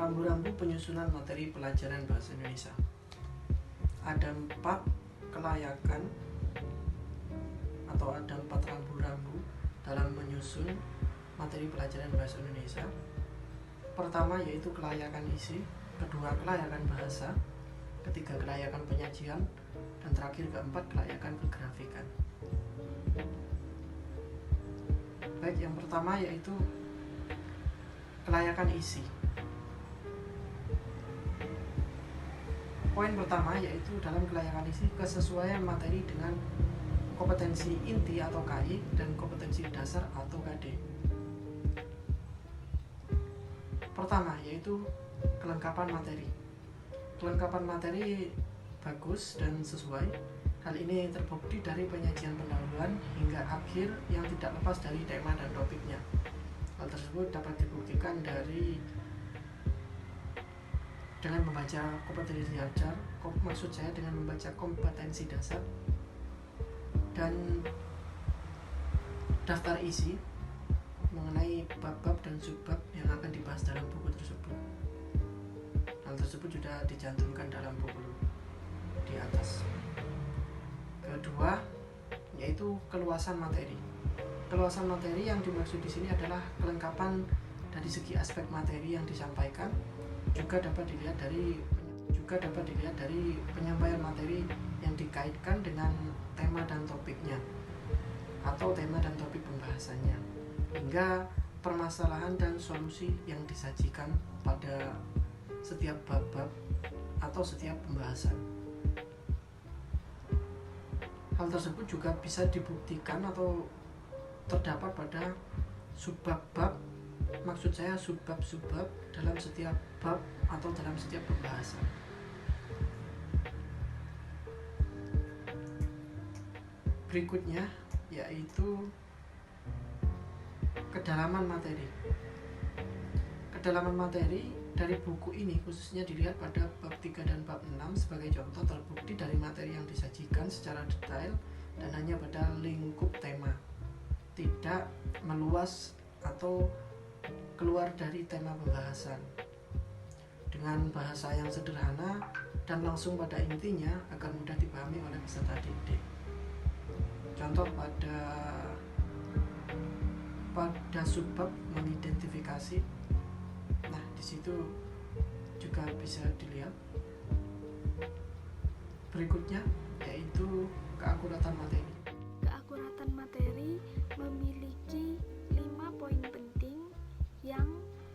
Rambu-rambu penyusunan materi pelajaran bahasa Indonesia. Ada 4 kelayakan atau ada 4 rambu-rambu dalam menyusun materi pelajaran bahasa Indonesia. Pertama yaitu kelayakan isi, kedua kelayakan bahasa, ketiga kelayakan penyajian, dan terakhir keempat kelayakan kegrafikan. Baik, yang pertama yaitu kelayakan isi. Poin pertama yaitu dalam kelayakan isi kesesuaian materi dengan kompetensi inti atau KI dan kompetensi dasar atau KD. Pertama yaitu kelengkapan materi. Kelengkapan materi bagus dan sesuai. Hal ini terbukti dari penyajian pendahuluan hingga akhir yang tidak lepas dari tema dan topiknya. Hal tersebut dapat dibuktikan dengan membaca kompetensi dasar, maksud saya dengan membaca kompetensi dasar dan daftar isi mengenai bab-bab dan subbab yang akan dibahas dalam buku tersebut. Hal tersebut sudah dicantumkan dalam buku di atas. Kedua, yaitu keluasan materi. Keluasan materi yang dimaksud di sini adalah kelengkapan dari segi aspek materi yang disampaikan, juga dapat dilihat dari penyampaian materi yang dikaitkan dengan tema dan topiknya atau tema dan topik pembahasannya, hingga permasalahan dan solusi yang disajikan pada setiap bab-bab atau setiap pembahasan. Hal tersebut juga bisa dibuktikan atau terdapat pada subbab-bab, maksud saya subbab-subbab dalam setiap bab atau dalam setiap pembahasan. Berikutnya yaitu kedalaman materi. Kedalaman materi dari buku ini khususnya dilihat pada bab 3 dan bab 6 sebagai contoh terbukti dari materi yang disajikan secara detail dan hanya pada lingkup tema, tidak meluas atau keluar dari tema pembahasan, dengan bahasa yang sederhana dan langsung pada intinya agar mudah dipahami oleh peserta didik. Contoh pada subbab mengidentifikasi. Nah, di situ juga bisa dilihat. Berikutnya yaitu keakuratan materi. Keakuratan materi memiliki 5 poin penting yang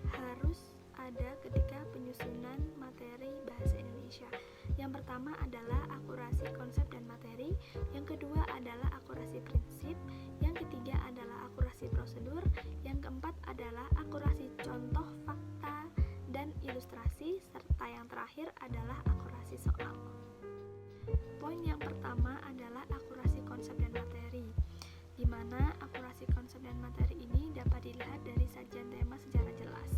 harus ada ketika penyusunan materi bahasa Indonesia. Yang pertama adalah akurasi konsep dan materi, yang kedua adalah akurasi prinsip, yang ketiga adalah akurasi prosedur, yang keempat adalah akurasi contoh, fakta, dan ilustrasi, serta yang terakhir adalah akurasi soal. Poin yang pertama adalah akurasi konsep dan materi, di mana akurasi konsep dan materi ini dapat dilihat dari sajian tema secara jelas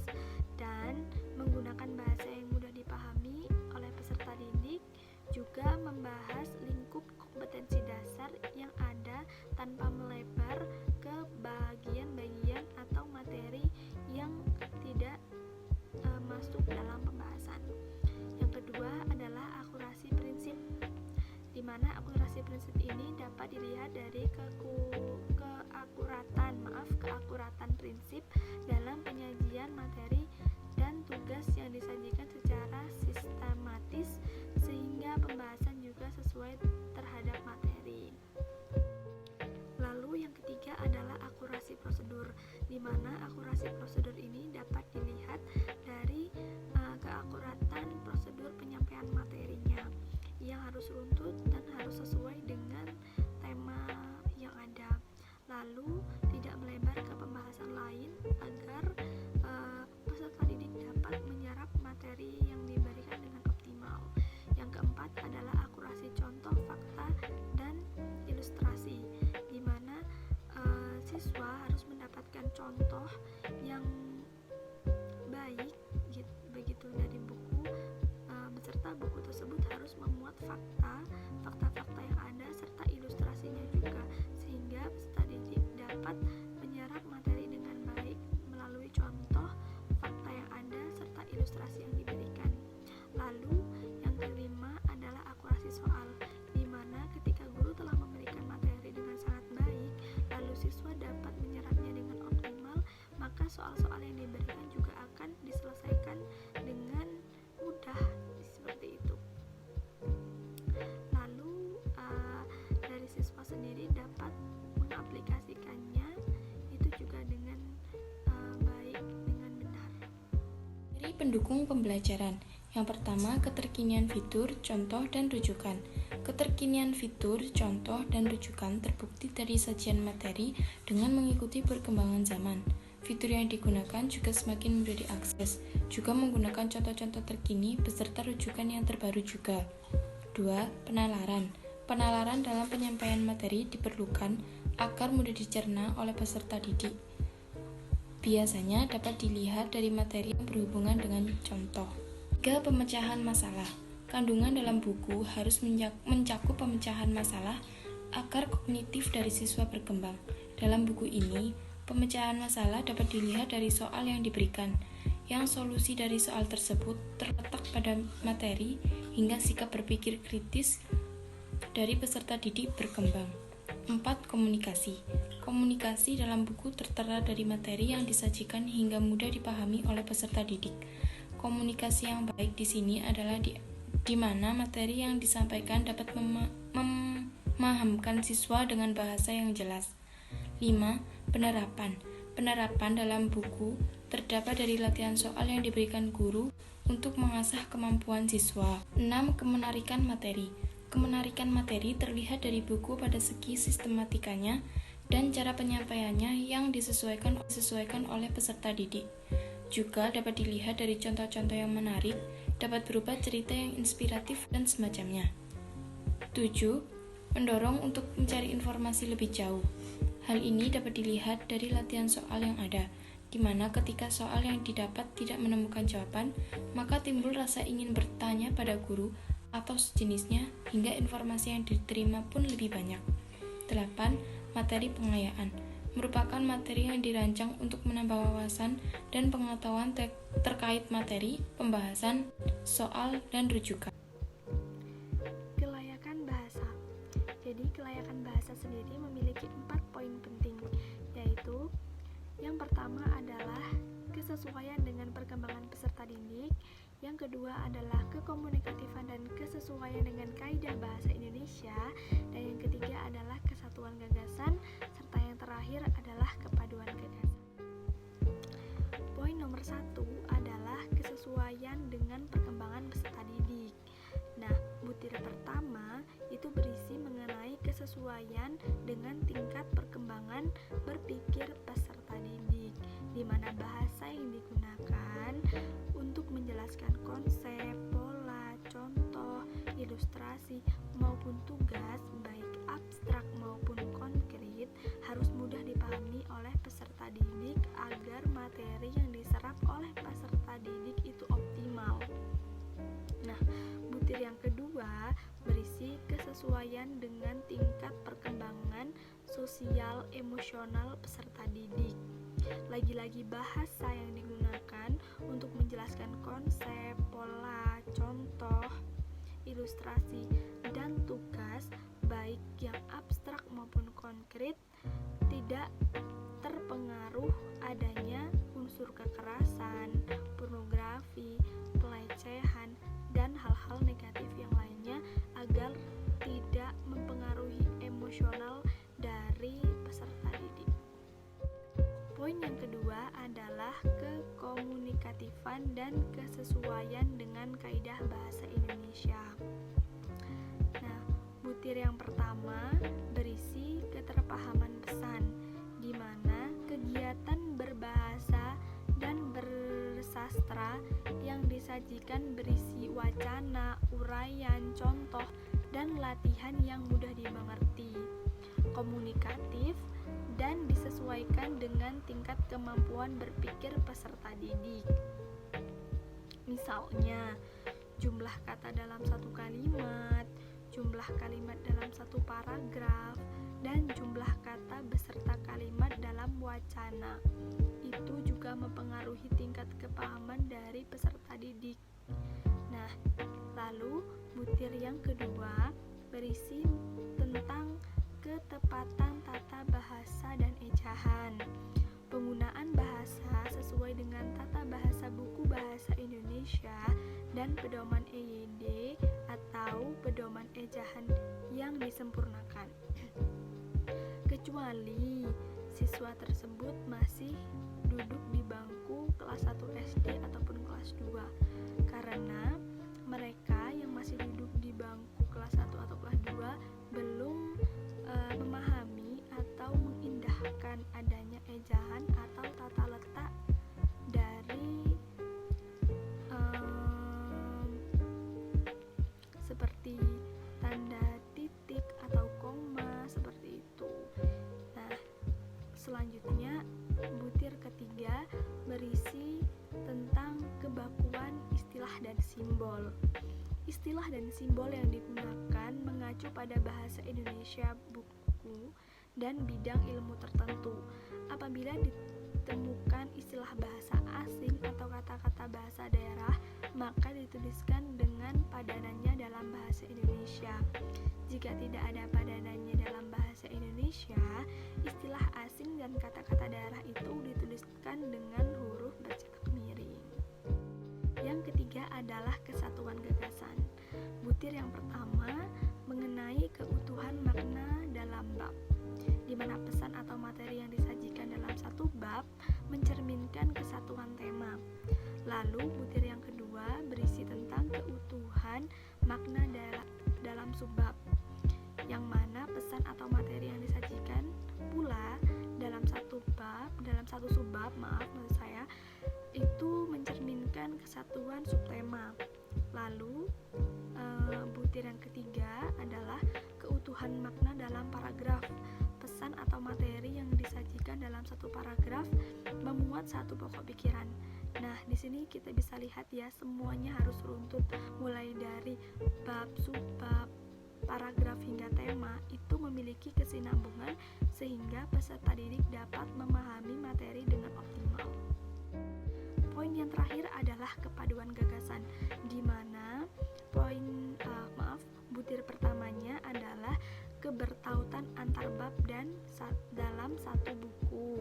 dan menggunakan bahasa yang mudah dipahami oleh peserta didik, juga membahas lingkup kompetensi dasar yang ada tanpa melebar ke bagian-bagian atau materi yang tidak masuk dalam pembahasan. Yang kedua adalah akurasi prinsip, di mana akurasi prinsip ini dapat dilihat dari keakuratan prinsip dalam penyajian materi dan tugas yang disajikan secara sistematis sehingga pembahasan juga sesuai terhadap materi. Lalu yang ketiga adalah akurasi prosedur, di mana akurasi prosedur ini dapat dilihat dari keakuratan prosedur penyampaian materinya yang harus runtut dan harus sesuai dengan tema yang ada, lalu tidak melebar ke pembahasan lain agar soal-soal yang diberikan juga akan diselesaikan dengan mudah seperti itu. Lalu dari siswa sendiri dapat mengaplikasikannya itu juga dengan baik, dengan benar. Dari pendukung pembelajaran, yang pertama keterkinian fitur, contoh, dan rujukan. Keterkinian fitur, contoh, dan rujukan terbukti dari sajian materi dengan mengikuti perkembangan zaman. Fitur yang digunakan juga semakin mudah diakses, juga menggunakan contoh-contoh terkini beserta rujukan yang terbaru juga. 2. Penalaran. Penalaran dalam penyampaian materi diperlukan agar mudah dicerna oleh peserta didik. Biasanya dapat dilihat dari materi yang berhubungan dengan contoh. 3. Pemecahan masalah. Kandungan dalam buku harus mencakup pemecahan masalah agar kognitif dari siswa berkembang. Dalam buku ini, pemecahan masalah dapat dilihat dari soal yang diberikan, yang solusi dari soal tersebut terletak pada materi hingga sikap berpikir kritis dari peserta didik berkembang. 4. Komunikasi. Komunikasi dalam buku tertera dari materi yang disajikan hingga mudah dipahami oleh peserta didik. Komunikasi yang baik di sini adalah di mana materi yang disampaikan dapat memahamkan siswa dengan bahasa yang jelas. 5. Penerapan. Penerapan dalam buku terdapat dari latihan soal yang diberikan guru untuk mengasah kemampuan siswa. 6. Kemenarikan materi. Kemenarikan materi terlihat dari buku pada segi sistematikanya dan cara penyampaiannya yang disesuaikan oleh peserta didik. Juga dapat dilihat dari contoh-contoh yang menarik, dapat berupa cerita yang inspiratif dan semacamnya. 7. Mendorong untuk mencari informasi lebih jauh. Hal ini dapat dilihat dari latihan soal yang ada, di mana ketika soal yang didapat tidak menemukan jawaban, maka timbul rasa ingin bertanya pada guru atau sejenisnya hingga informasi yang diterima pun lebih banyak. 8. Materi pengayaan merupakan materi yang dirancang untuk menambah wawasan dan pengetahuan terkait materi, pembahasan, soal, dan rujukan. Kelayakan bahasa. Jadi kelayakan bahasa sendiri memiliki 4 poin penting, yaitu yang pertama adalah kesesuaian dengan perkembangan peserta didik, yang kedua adalah kekomunikatifan dan kesesuaian dengan kaidah bahasa Indonesia, dan yang ketiga adalah kesatuan gagasan, serta yang terakhir adalah kepaduan gagasan. Poin nomor 1 adalah kesesuaian dengan perkembangan peserta didik. Nah, butir pertama itu berisi mengenai kesesuaian dengan tingkat perkembangan berpikir peserta didik, di mana bahasa yang digunakan untuk menjelaskan konsep, pola, contoh, ilustrasi, maupun tugas, baik abstrak maupun konkret, harus mudah dipahami oleh peserta didik agar materi yang diserap oleh peserta didik itu optimal. Nah, butir yang kedua berisi kesesuaian dengan tingkat perkembangan sosial emosional peserta didik. Lagi-lagi bahasa yang digunakan untuk menjelaskan konsep, pola, contoh, ilustrasi, dan tugas, baik yang abstrak maupun konkret, tidak terpengaruh adanya unsur kekerasan, pornografi, pelecehan, dan hal-hal negatif yang lainnya agar tidak mempengaruhi emosional dari peserta didik. Poin yang kedua adalah kekomunikatifan dan kesesuaian dengan kaidah bahasa Indonesia. Nah, butir yang pertama berisi keterpahaman pesan, di mana kegiatan berbahasa dan bersastra yang disajikan berisi wacana, uraian, contoh, dan latihan yang mudah dimengerti, komunikatif, dan disesuaikan dengan tingkat kemampuan berpikir peserta didik. Misalnya, jumlah kata dalam satu kalimat, jumlah kalimat dalam satu paragraf, dan jumlah kata beserta kalimat dalam wacana. Itu juga mempengaruhi tingkat kepahaman dari peserta didik. Nah, lalu butir yang kedua berisi tentang ketepatan tata bahasa dan ejahan. Penggunaan bahasa dengan pedoman EYD atau pedoman ejaan yang disempurnakan. Kecuali siswa tersebut masih duduk di bangku kelas 1 SD ataupun kelas 2, karena mereka yang masih duduk di bangku kelas 1 atau kelas 2 belum memahami atau mengindahkan adanya ejaan atau tata letak dari seperti tanda titik atau koma seperti itu. Nah, selanjutnya butir ketiga berisi tentang kebakuan istilah dan simbol. Istilah dan simbol yang digunakan mengacu pada bahasa Indonesia buku dan bidang ilmu tertentu. Apabila ditemukan istilah bahasa asing atau kata-kata bahasa daerah, maka dituliskan dengan padanannya dalam bahasa Indonesia. Jika tidak ada padanannya dalam bahasa Indonesia, istilah asing dan kata-kata daerah itu dituliskan dengan huruf bercetak miring. Yang ketiga adalah kesatuan gagasan. Butir yang pertama mengenai keutuhan makna dalam bab, di mana pesan atau materi yang disajikan dalam satu bab mencerminkan kesatuan tema. Lalu butir yang kedua berisi tentang keutuhan makna dalam subbab, yang mana pesan atau materi yang disajikan pula dalam satu subbab, itu mencerminkan kesatuan subtema. Lalu butir yang ketiga adalah keutuhan makna dalam paragraf. Pesan atau materi yang disajikan dalam satu paragraf memuat satu pokok pikiran. Nah, di sini kita bisa lihat ya, semuanya harus runtut, mulai dari bab, subbab, paragraf hingga tema itu memiliki kesinambungan sehingga peserta didik dapat memahami materi dengan optimal. Poin yang terakhir adalah kepaduan gagasan, di mana butir pertamanya adalah kebertautan antar bab dan dalam satu buku,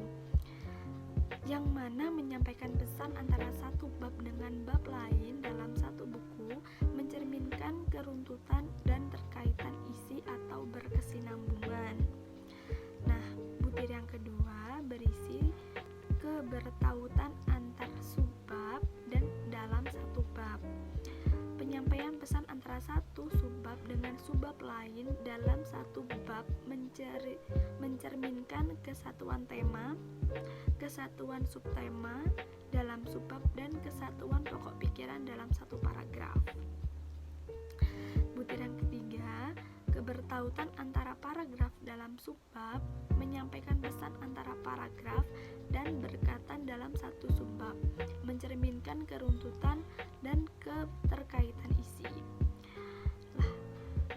yang mana menyampaikan pesan antara satu bab dengan bab lain dalam satu buku mencerminkan keruntutan dan terkaitan isi atau berkesinambungan. Nah, butir yang kedua berisi kebertautan antar subbab dan dalam satu bab. Penyampaian pesan antara satu subbab dengan subbab lain dalam satu bab mencerminkan kesatuan tema, kesatuan subtema dalam subbab, dan kesatuan pokok pikiran dalam satu paragraf. Butir yang ketiga, kebertautan antara paragraf dalam subbab menyampaikan pesan antara paragraf dan berkatan dalam satu subbab, mencerminkan keruntutan dan keterkaitan isi.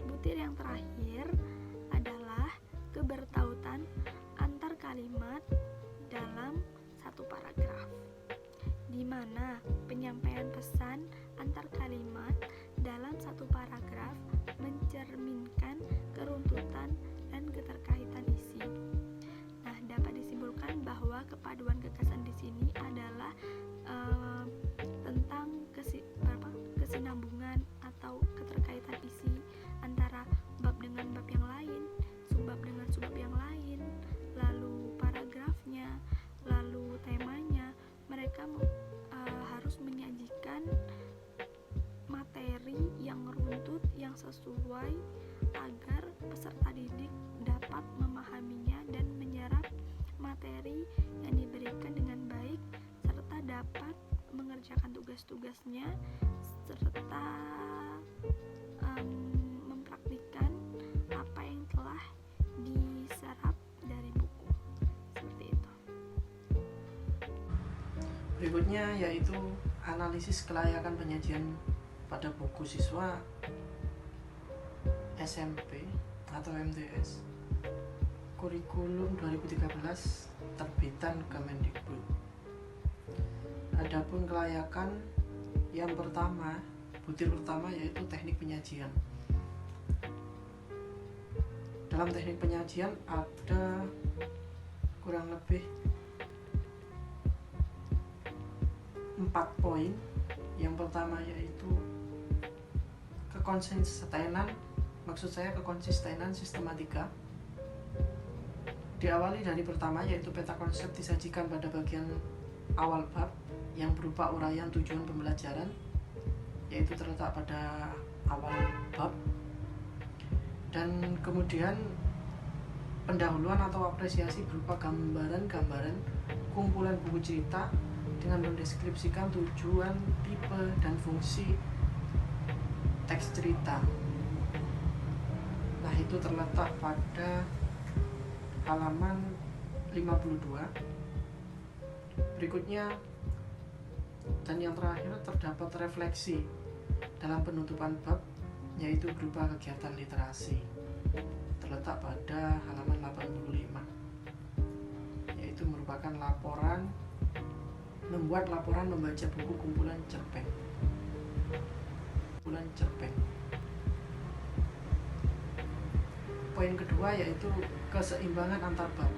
Butir yang terakhir adalah kebertautan antar kalimat dalam satu paragraf, di mana penyampaian pesan antar kalimat dalam satu paragraf mencerminkan keruntutan dan keterkaitan isi. Nah, dapat disimpulkan bahwa kepaduan gagasan di sini adalah tentang kesinambungan atau keterkaitan isi antara bab dengan bab yang lain, subbab dengan subbab yang lain, lalu paragrafnya, lalu temanya. Mereka harus menyajikan materi yang runtut, yang sesuai agar peserta didik dapat memahaminya dan menyerap materi yang diberikan dengan baik, serta dapat mengerjakan tugas-tugasnya, serta mempraktikkan apa yang telah diserap dari buku. Seperti itu. Berikutnya yaitu analisis kelayakan penyajian pada buku siswa SMP atau MTS kurikulum 2013 terbitan Kemendikbud. Adapun kelayakan yang pertama, butir pertama yaitu teknik penyajian. Dalam teknik penyajian ada kurang lebih 4 poin. Yang pertama yaitu kekonsistenan, sistematika. Diawali dari pertama, yaitu peta konsep disajikan pada bagian awal bab yang berupa uraian tujuan pembelajaran, yaitu terletak pada awal bab. Dan kemudian pendahuluan atau apresiasi berupa gambaran-gambaran kumpulan buku cerita dengan mendeskripsikan tujuan, tipe, dan fungsi teks cerita. Nah, itu terletak pada halaman 52. Berikutnya dan yang terakhir terdapat refleksi dalam penutupan bab, yaitu berupa kegiatan literasi, terletak pada halaman 85, yaitu merupakan membuat laporan membaca buku kumpulan cerpen. Poin kedua yaitu keseimbangan antar bab.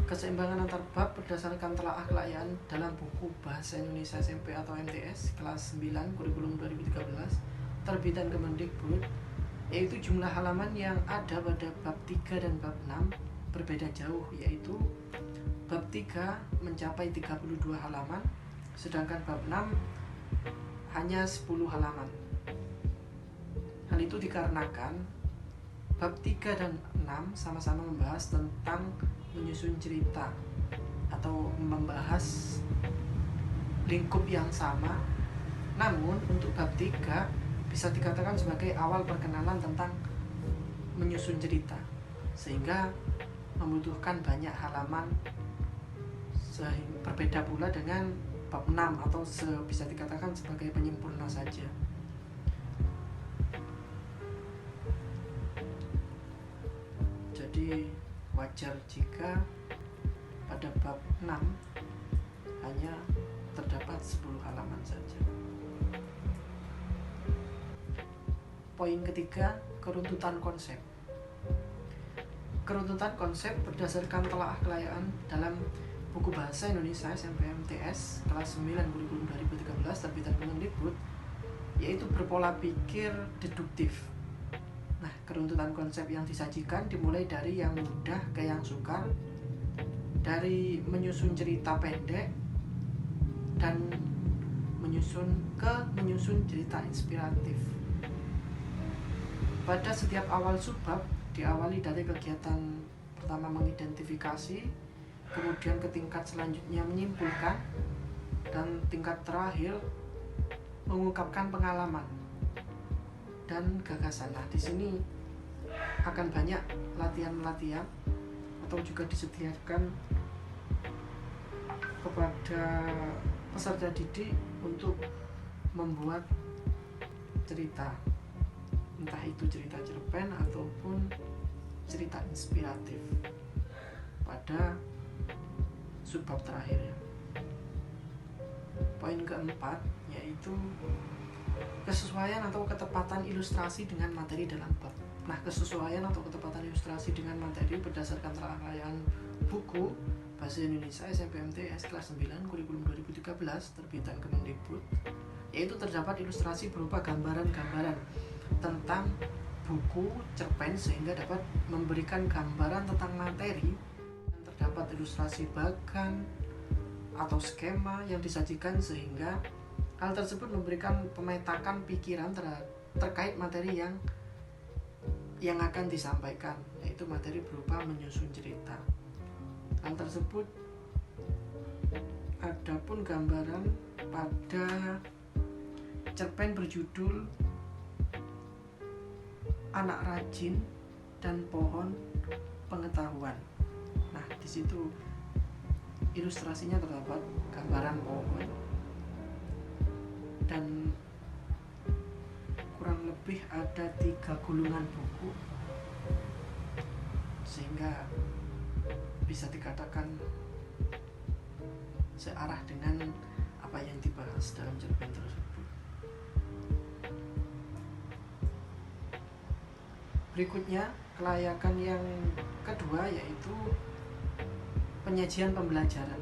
Keseimbangan antar bab berdasarkan telaah kelayakan dalam buku Bahasa Indonesia SMP atau MTS kelas 9 kurikulum 2013 terbitan Kemendikbud, yaitu jumlah halaman yang ada pada bab 3 dan bab 6 berbeda jauh, yaitu bab 3 mencapai 32 halaman, sedangkan bab 6 hanya 10 halaman. Hal itu dikarenakan bab 3 dan 6 sama-sama membahas tentang menyusun cerita atau membahas lingkup yang sama. Namun untuk bab 3 bisa dikatakan sebagai awal perkenalan tentang menyusun cerita, sehingga membutuhkan banyak halaman. Berbeda pula dengan bab 6 atau bisa dikatakan sebagai penyempurna saja. Jadi wajar jika pada bab 6 hanya terdapat 10 halaman saja. Poin ketiga, keruntutan konsep. Keruntutan konsep berdasarkan telaah kelayakan dalam buku Bahasa Indonesia SMP MTS kelas 9 kurikulum 2013 terbitan Kemendikbud, yaitu berpola pikir deduktif. Nah, keruntutan konsep yang disajikan dimulai dari yang mudah ke yang sukar, dari menyusun cerita pendek dan menyusun cerita inspiratif. Pada setiap awal subbab diawali dari kegiatan pertama mengidentifikasi, kemudian ke tingkat selanjutnya menyimpulkan, dan tingkat terakhir mengungkapkan pengalaman dan gagasan. Nah, di sini akan banyak latihan-latihan atau juga disediakan kepada peserta didik untuk membuat cerita, entah itu cerita cerpen ataupun cerita inspiratif pada subbab terakhirnya. Poin keempat yaitu kesesuaian atau ketepatan ilustrasi dengan materi dalam bab. Nah, kesesuaian atau ketepatan ilustrasi dengan materi berdasarkan telaah kelayakan buku Bahasa Indonesia SMP MTS kelas 9 kurikulum 2013 terbitan Kemendikbud, yaitu terdapat ilustrasi berupa gambaran-gambaran tentang buku cerpen sehingga dapat memberikan gambaran tentang materi. Terdapat ilustrasi bagan atau skema yang disajikan sehingga hal tersebut memberikan pemetakan pikiran terkait materi yang akan disampaikan, yaitu materi berupa menyusun cerita. Hal tersebut adapun gambaran pada cerpen berjudul Anak Rajin dan Pohon Pengetahuan. Nah, di situ ilustrasinya terdapat gambaran pohon dan kurang lebih ada 3 gulungan buku, sehingga bisa dikatakan searah dengan apa yang dibahas dalam cerpen tersebut. Berikutnya, kelayakan yang kedua yaitu penyajian pembelajaran.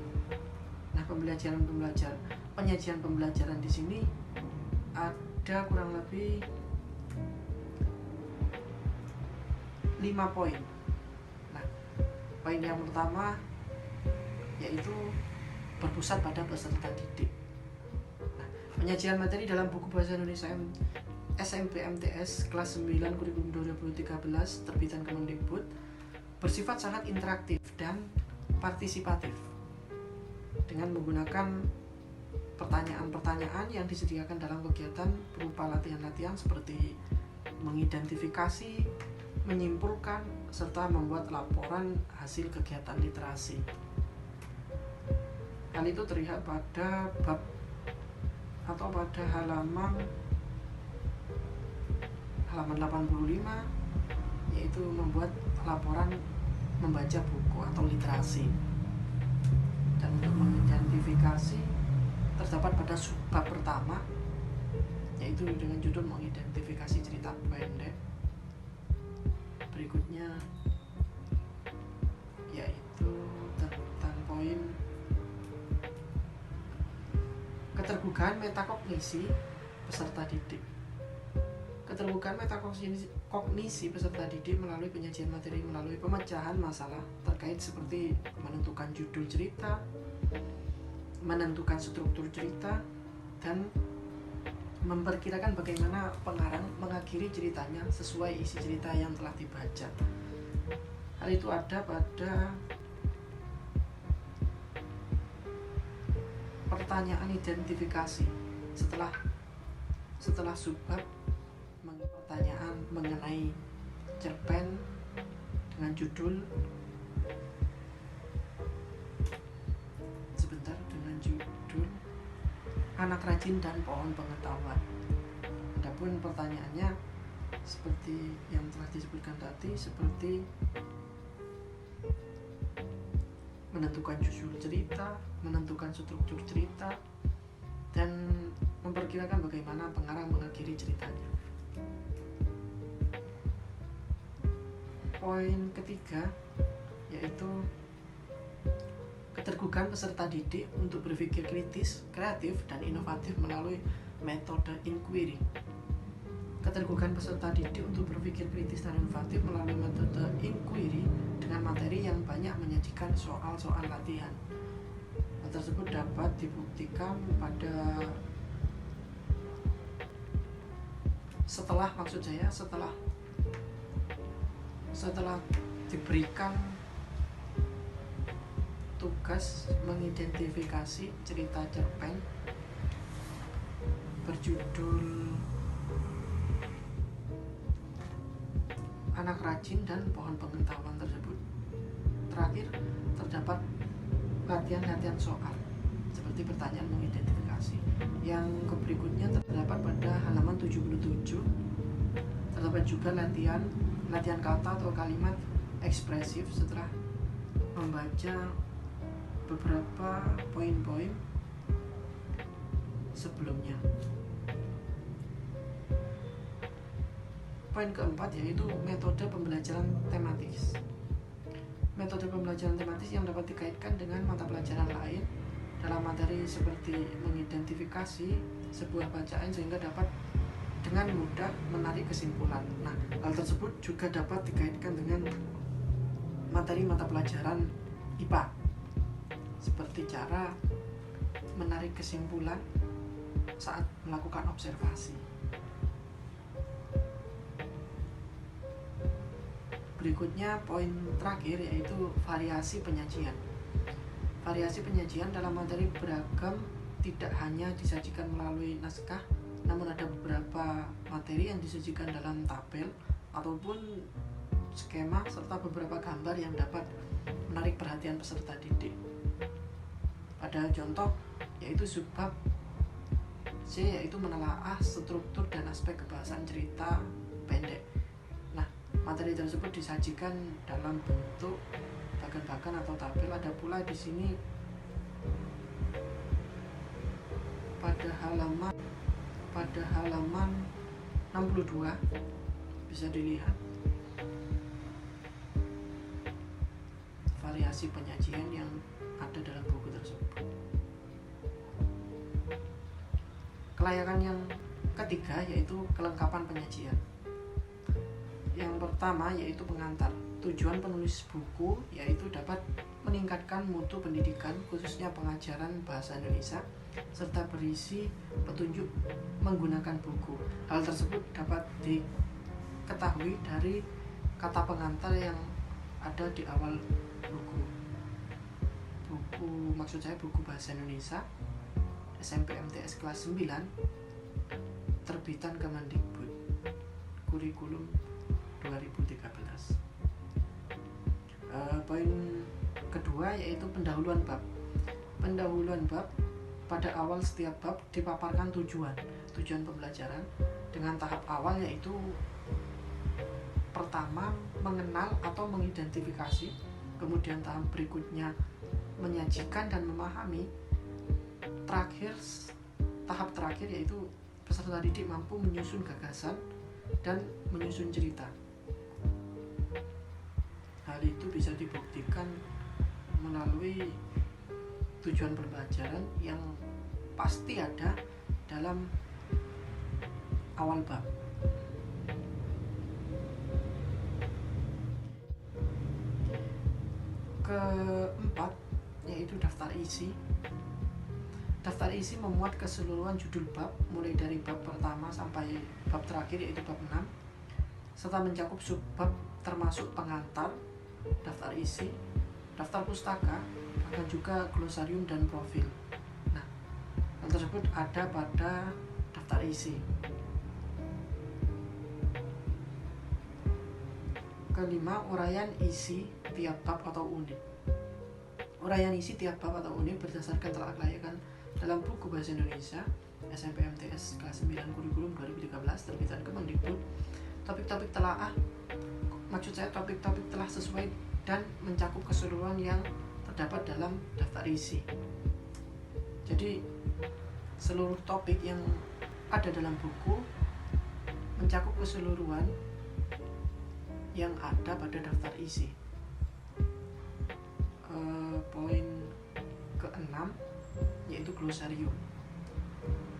Nah, penyajian pembelajaran di sini ada kurang lebih 5 poin. Nah, poin yang pertama yaitu berpusat pada peserta didik. Nah, penyajian materi dalam buku Bahasa Indonesia SMPMTS kelas 9 kurikulum 2013 terbitan Kemendikbud bersifat sangat interaktif dan partisipatif dengan menggunakan pertanyaan-pertanyaan yang disediakan dalam kegiatan berupa latihan-latihan seperti mengidentifikasi, menyimpulkan, serta membuat laporan hasil kegiatan literasi. Hal itu terlihat pada bab atau pada halaman 85, yaitu membuat laporan membaca buku atau literasi. Dan untuk mengidentifikasi terdapat pada subbab pertama, yaitu dengan judul mengidentifikasi cerita pendek. Berikutnya yaitu tentang poin keterbukaan metakognisi peserta didik. Keterbukaan metakognisi peserta didik melalui penyajian materi melalui pemecahan masalah terkait seperti menentukan judul cerita, menentukan struktur cerita, dan memperkirakan bagaimana pengarang mengakhiri ceritanya sesuai isi cerita yang telah dibaca. Hal itu ada pada pertanyaan identifikasi setelah subbab pertanyaan mengenai cerpen dengan judul Anak Rajin dan Pohon Pengetahuan. Adapun pertanyaannya seperti yang telah disebutkan tadi, seperti menentukan judul cerita, menentukan struktur cerita, dan memperkirakan bagaimana pengarang mengakhiri ceritanya. Poin ketiga yaitu keterbukaan peserta didik untuk berpikir kritis, kreatif, dan inovatif melalui metode inquiry. Keterbukaan peserta didik untuk berpikir kritis dan inovatif melalui metode inquiry dengan materi yang banyak menyajikan soal-soal latihan. Hal tersebut dapat dibuktikan pada setelah diberikan tugas mengidentifikasi cerita cerpen berjudul Anak Rajin dan Pohon Pengetahuan tersebut. Terakhir, terdapat latihan-latihan soal seperti pertanyaan mengidentifikasi. Yang berikutnya terdapat pada halaman 77. Terdapat juga latihan kata atau kalimat ekspresif setelah membaca beberapa poin-poin sebelumnya. Poin keempat yaitu metode pembelajaran tematis. Metode pembelajaran tematis yang dapat dikaitkan dengan mata pelajaran lain dalam materi seperti mengidentifikasi sebuah bacaan sehingga dapat dengan mudah menarik kesimpulan. Nah, hal tersebut juga dapat dikaitkan dengan materi mata pelajaran IPA seperti cara menarik kesimpulan saat melakukan observasi. Berikutnya poin terakhir yaitu variasi penyajian. Variasi penyajian dalam materi beragam, tidak hanya disajikan melalui naskah, namun ada beberapa materi yang disajikan dalam tabel ataupun skema serta beberapa gambar yang dapat menarik perhatian peserta didik. Pada contoh yaitu subbab C yaitu menelaah struktur dan aspek kebahasaan cerita pendek. Nah, materi tersebut disajikan dalam bentuk bagan-bagan atau tabel. Ada pula di sini pada halaman 62 bisa dilihat variasi penyajian yang ada dalam buku tersebut. ketiga yaitu kelengkapan penyajian. Yang pertama yaitu pengantar. Tujuan penulis buku yaitu dapat meningkatkan mutu pendidikan khususnya pengajaran bahasa Indonesia serta berisi petunjuk menggunakan buku. Hal tersebut dapat diketahui dari kata pengantar yang ada di awal buku. Maksud saya buku bahasa Indonesia SMP MTS kelas 9 terbitan Kemendikbud kurikulum 2013. Poin kedua yaitu pendahuluan bab. Pendahuluan bab, pada awal setiap bab dipaparkan tujuan pembelajaran dengan tahap awal yaitu pertama mengenal atau mengidentifikasi, kemudian tahap berikutnya menyajikan dan memahami, tahap terakhir yaitu peserta didik mampu menyusun gagasan dan menyusun cerita. Hal itu bisa dibuktikan melalui tujuan pembelajaran yang pasti ada dalam awal bab. Keempat yaitu daftar isi. Daftar isi memuat keseluruhan judul bab mulai dari bab pertama sampai bab terakhir yaitu bab 6 serta mencakup subbab termasuk pengantar, daftar isi, daftar pustaka, bahkan juga glosarium dan profil. Nah, hal tersebut ada pada daftar isi. Kelima, uraian isi tiap bab atau unit. Uraian isi tiap bab atau unit berdasarkan telaah kelayakan dalam buku bahasa Indonesia SMP MTS kelas 9 kurikulum 2013 terbitan Kemendikbud. Topik-topik telaah, maksud saya topik-topik telah sesuai dan mencakup keseluruhan yang terdapat dalam daftar isi. Jadi seluruh topik yang ada dalam buku mencakup keseluruhan yang ada pada daftar isi. Poin keenam yaitu glosarium.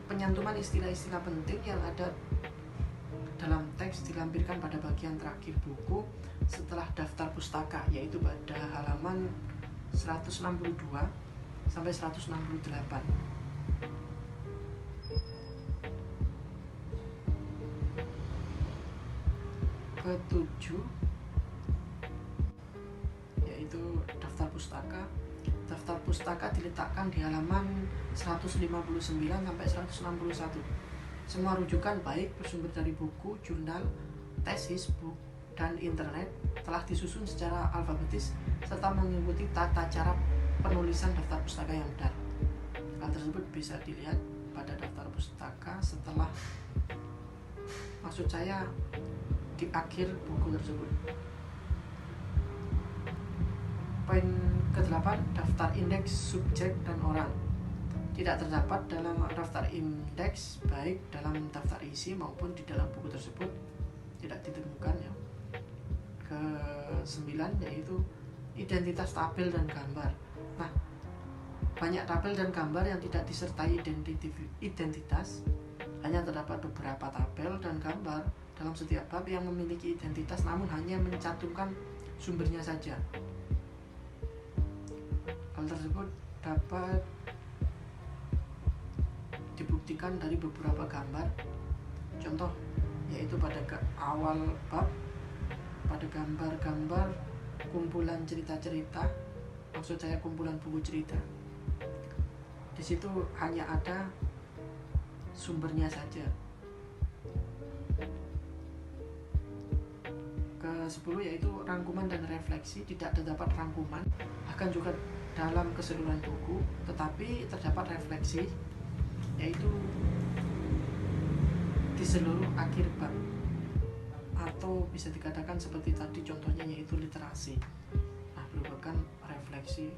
Penyantuman istilah-istilah penting yang ada dalam teks dilampirkan pada bagian terakhir buku setelah daftar pustaka, yaitu pada halaman 162 sampai 168. Ketujuh yaitu daftar pustaka. Daftar pustaka diletakkan di halaman 159 sampai 161. Semua rujukan baik bersumber dari buku, jurnal, tesis, buku, dan internet telah disusun secara alfabetis serta mengikuti tata cara penulisan daftar pustaka yang benar. Hal tersebut bisa dilihat pada daftar pustaka setelah, maksud saya di akhir buku tersebut. Poin ke-8, daftar indeks subjek dan orang. Tidak terdapat dalam daftar indeks baik dalam daftar isi maupun di dalam buku tersebut, tidak ditemukan ya. Ke-9 yaitu identitas tabel dan gambar. Nah, banyak tabel dan gambar yang tidak disertai identitas. Hanya terdapat beberapa tabel dan gambar dalam setiap bab yang memiliki identitas namun hanya mencantumkan sumbernya saja. Hal tersebut dapat dibuktikan dari beberapa gambar. Contoh yaitu pada awal bab, pada gambar-gambar kumpulan cerita-cerita, maksud saya kumpulan buku cerita. Di situ hanya ada sumbernya saja. Ke-10 yaitu rangkuman dan refleksi. Tidak terdapat rangkuman, bahkan juga dalam keseluruhan buku, tetapi terdapat refleksi, yaitu di seluruh akhir bab, atau bisa dikatakan seperti tadi contohnya yaitu literasi. Nah, merupakan refleksi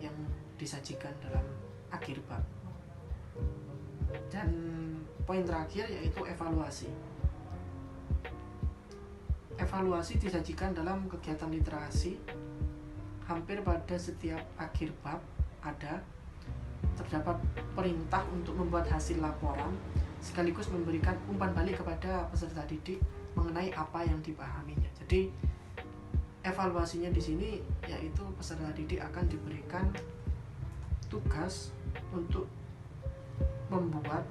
yang disajikan dalam akhir bab. Dan poin terakhir yaitu evaluasi. Evaluasi disajikan dalam kegiatan literasi. Hampir pada setiap akhir bab terdapat perintah untuk membuat hasil laporan sekaligus memberikan umpan balik kepada peserta didik mengenai apa yang dipahaminya. Jadi evaluasinya di sini yaitu peserta didik akan diberikan tugas untuk membuat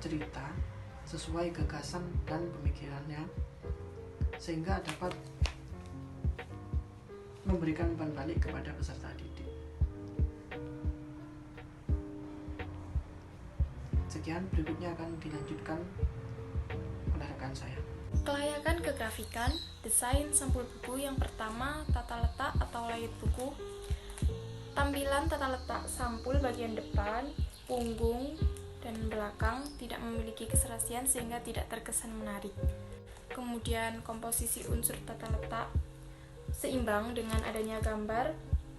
cerita sesuai gagasan dan pemikirannya sehingga dapat memberikan umpan balik kepada peserta didik. Sekian, berikutnya akan dilanjutkan oleh rekan saya. Kelayakan kegrafikan, desain sampul buku. Yang pertama, tata letak atau layout buku. Tampilan tata letak sampul bagian depan, punggung, dan belakang tidak memiliki keserasian sehingga tidak terkesan menarik. Kemudian komposisi unsur tata letak seimbang dengan adanya gambar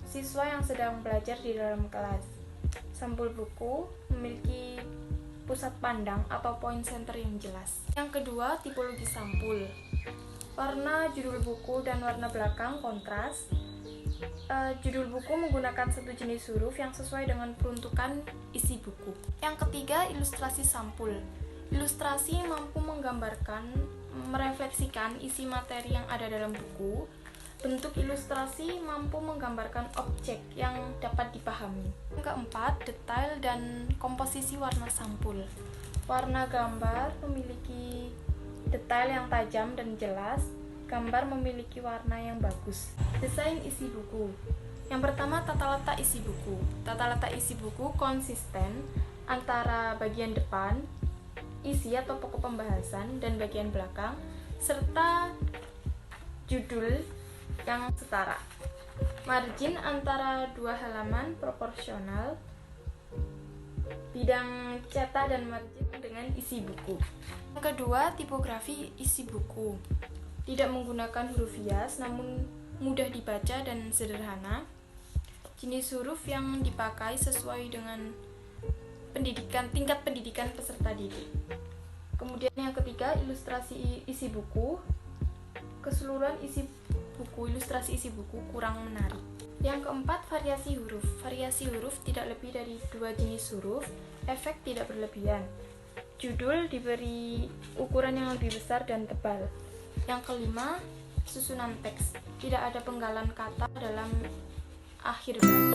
siswa yang sedang belajar di dalam kelas. Sampul buku memiliki pusat pandang atau point center yang jelas. Yang kedua, tipologi sampul. Warna judul buku dan warna belakang kontras. Judul buku menggunakan satu jenis huruf yang sesuai dengan peruntukan isi buku. Yang ketiga, ilustrasi sampul. Ilustrasi mampu menggambarkan, merefleksikan isi materi yang ada dalam buku. Bentuk ilustrasi mampu menggambarkan objek yang dapat dipahami. Yang keempat, detail dan komposisi warna sampul. Warna gambar memiliki detail yang tajam dan jelas. Gambar memiliki warna yang bagus. Desain isi buku. Yang pertama, tata letak isi buku. Tata letak isi buku konsisten antara bagian depan, isi atau pokok pembahasan, dan bagian belakang, serta judul yang setara. Margin antara dua halaman proporsional. Bidang cetak dan margin dengan isi buku. Yang kedua, tipografi isi buku. Tidak menggunakan huruf hias, namun mudah dibaca dan sederhana. Jenis huruf yang dipakai sesuai dengan tingkat pendidikan peserta didik. Kemudian yang ketiga, ilustrasi isi buku. Keseluruhan isi buku, ilustrasi isi buku kurang menarik. Yang keempat, variasi huruf. Variasi huruf tidak lebih dari 2 jenis huruf, efek tidak berlebihan. Judul diberi ukuran yang lebih besar dan tebal. Yang kelima, susunan teks. Tidak ada penggalan kata dalam akhir baris.